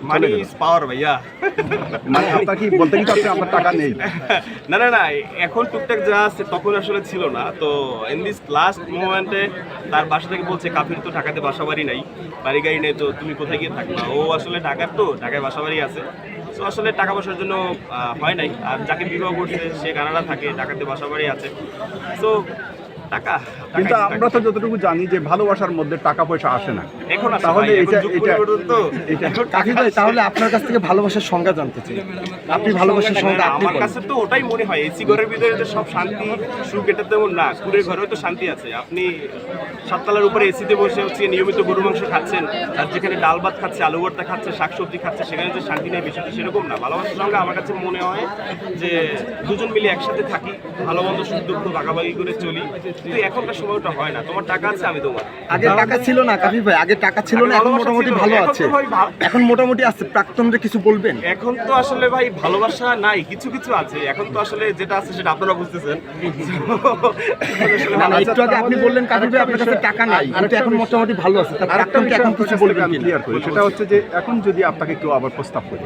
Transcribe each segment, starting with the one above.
Money is power ভাইয়া। মানে আপনার কি বলতে কি চাচ্ছেন আপনার টাকা নেই? না না না, এখন টুকটাক যা আছে তখন আসলে ছিল না। তো ইন দিস লাস্ট মোমেন্টে তার বাসা থেকে বলছে কাফির তো ঢাকাতে বাসা বাড়ি নাই, বাড়ি গাড়ি নেই, তো তুমি কোথায় গিয়ে থাকবা। ও আসলে ঢাকার, তো ঢাকায় বাসা বাড়ি আছে। তো আসলে টাকা পয়সার জন্য হয় নাই। আর যাকে বিবাহ করছে সে কানাডা থাকে, ঢাকাতে বাসা বাড়ি আছে। তো টাকা, কিন্তু আমরা তো যতটুকু জানি যে ভালোবাসার মধ্যে টাকা পয়সা আসে না। এখন আসে তাহলে ভাই, এখন এটা যুগ পরিবর্তন তো। এটা এখন টাকা কাফি ভাই, আসে। তাহলে আপনার কাছ থেকে ভালোবাসার সংজ্ঞা জানতে চাই। আপনি ভালোবাসার সংজ্ঞা আপনি আমার বলেন। কাছে তো ওটাই মনে হয়, এসি ঘরের ভিতরে যে সব শান্তি সুখ, এটা তেমন না। কুড়ের ঘরেও তো শান্তি আছে। আপনি সাততলার উপরে এসিতে বসে হচ্ছে নিয়মিত গরু মাংস খাচ্ছেন, আর যেখানে ডাল ভাত খাচ্ছে, আলু ভর্তা খাচ্ছে, শাকসবজি খাচ্ছে, সেখানে যে শান্তি নেই, বিষয়টা সেরকম না। ভালোবাসার সঙ্গে আমার কাছে মনে হয় যে দুজন মিলে একসাথে থাকি, ভালো মন্দ সুখ দুঃখ ভাগাভাগি করে চলি। কিন্তু এখনকার সময়টা হয় না। তোমার টাকা আছে, আমি তোমার। আগে টাকা ছিল না কাফি ভাই, আগে টাকা ছিল না, এখন ভালোবাসা মোটামুটি ছিল, ভালো এখন আছে। তো ভাই এখন মোটামুটি আছে। প্রাক্তনরা কিছু বলবেন? এখন তো আসলে ভাই ভালোবাসা নাই, কিছু কিছু আছে। এখন তো আসলে যেটা আছে সেটা আপনারা বুঝতেছেন। না, একটু আগে আপনি বললেন কাফি ভাই আপনার কাছে টাকা নাই, কিন্তু এখন মোটামুটি ভালো আছে। তার আরেকটা প্রাক্তনকে বিষয় এখন আপনার কিছু কাছ থেকে বলবেন আমি কিনা? ক্লিয়ার করি, সেটা হচ্ছে যে এখন যদি আপনাকে কেউ আবার প্রস্তাব করে,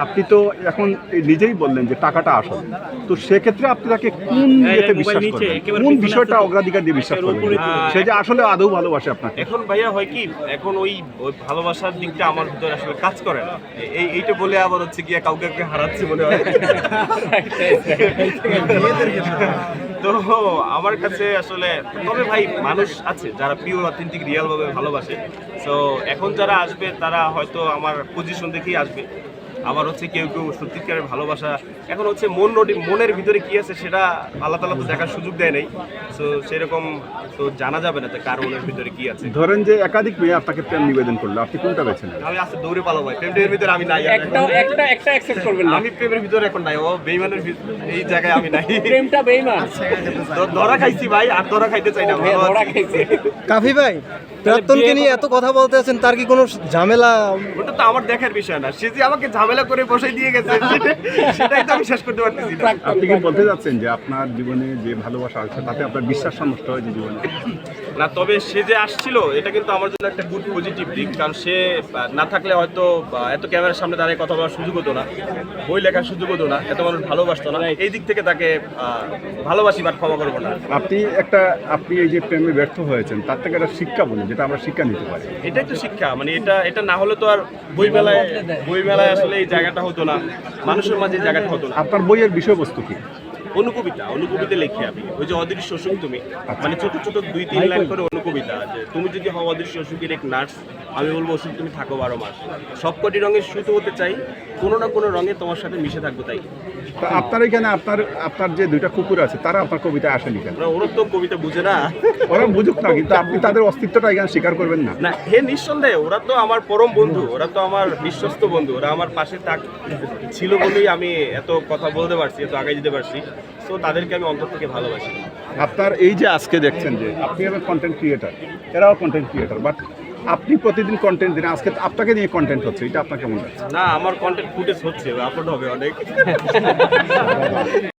আপনি তো এখন নিজেই বললেন যে টাকাটা আসল, তো সেক্ষেত্রে আপনি তাকে কোন ইয়েতে বিশ্বাস করবেন, কোন বিষয়টা অগ্রাধিকার দিয়ে বিশ্বাস করবেন সে যে আসলে আদৌ ভালোবাসে আপনাকে? এখন ভাইয়া হয় কি, এখন ওই ওই ভালোবাসার দিকটা আমার ভিতরে আসলে কাজ করে না। এইটা বলে আবার হচ্ছে গিয়ে কাউকে কাউকে হারাচ্ছি মনে হয়। তো আমার কাছে আসলে, তবে ভাই মানুষ আছে যারা পিওর অথেন্টিক রিয়েল ভাবে ভালোবাসে। তো এখন যারা আসবে তারা হয়তো আমার পজিশন দেখেই আসবে। আবার হচ্ছে কেউ কেউ সত্যিকারের ভালোবাসা, এখন হচ্ছে মনের ভিতরে কি আছে সেটা আল্লাহ তাআলা তো দেখার সুযোগ দেয় নাই। তো সেরকম তো জানা যাবে না যে কার মনের ভিতরে কি আছে। ধরেন যে একাধিক মেয়ে আপনাকে প্রেম নিবেদন করলো, আপনি কোনটা বেছে নেন? আমি আজকে দৌড়ে পালাবো ভাই, প্রেমের ভিতরে আমি নাই। একটা অ্যাকসেপ্ট করবেন না। আমি প্রেমের ভিতরে এখন নাই, ও বেইমানের এই জায়গায় আমি নাই। প্রেমটা বেঈমান। ধরা খাইছি ভাই, আর ধরা খাইতে চাই না। ভালো ধরা আছি। খাইছে। কাফি ভাই, প্রাক্তনকে নিয়ে এত কথা বলতে আছেন, তার কি কোনো ঝামেলা? ওটা তো আমার দেখার বিষয় না। সে যে আমাকে ঝামেলা করে বসাই দিয়ে গেছে সেটাই তো আমি শেষ করতে পারতেছি না। আপনি কি বলতে যাচ্ছেন যে আপনার জীবনে যে ভালোবাসা আছে তাতে আপনার বিশ্বাস নষ্ট হয়েছে জীবনে? না, তবে সে যে আসছিল এটা কিন্তু আমার জন্য একটা গুড পজিটিভ দিক। কারণ সে না থাকলে হয়তো এত ক্যামেরার সামনে দাঁড়িয়ে কথা বলার সুযোগ হতো না, বই লেখার সুযোগ হতো না, এত মানুষ ভালোবাসতো না। এই দিক থেকে তাকে ভালোবাসি, বাট ক্ষমা করবো না। আপনি এই যে প্রেমে ব্যর্থ হয়েছেন তার থেকে একটা শিক্ষা বলুন, যেটা আমরা শিক্ষা নিতে পারি। এটাই তো শিক্ষা। মানে এটা না হলে তো আর বইমেলায় আসলে এই জায়গাটা হতো না, মানুষের মাঝে এই জায়গাটা হতো না। আপনার বইয়ের বিষয়বস্তু কি? অনুকবিতা লিখি আমি। ওই যে অদৃশ্য অসুখ তুমি, মানে ছোট ছোট 2-3 লাইন করে অনুকবিতা। যে তুমি যদি হও অদৃশ্য অসুখের এক নার্স, আমি বলবো অসুখ তুমি থাকো 12 মাস। সবকটি রঙের সুতো হতে চাই, কোনো না কোনো রঙে তোমার সাথে মিশে থাকবো তাই। তা আপনার এখানে আপনার যে দুইটা কুকুর আছে তারা আপনার কবিতায় আসেনি কেন? ওরা তো কবিতা বুঝে না। ওরা বুঝুক না, কিন্তু আপনি তাদের অস্তিত্বটা এখানে স্বীকার করবেন না। না হে, নিঃসন্দেহে ওরা তো আমার পরম বন্ধু, ওরা তো আমার বিশ্বস্ত বন্ধু। ওরা আমার পাশে ছিল বলেই আমি এত কথা বলতে পারছি, এত আগে যেতে পারছি। তো তাদেরকে আমি অন্তর থেকে ভালোবাসি। আপনার এই যে আজকে দেখছেন যে আপনি এবার কন্টেন্ট ক্রিয়েটার, এরাও কন্টেন্ট ক্রিয়েটার, বাট আপনি প্রতিদিন কন্টেন্ট দিন, আজকে আপনাকে নিয়ে কন্টেন্ট হচ্ছে, এটা আপনার কেমন লাগছে? না, আমার কন্টেন্ট ফুটেজ হচ্ছে, আপলোড হবে অনেক।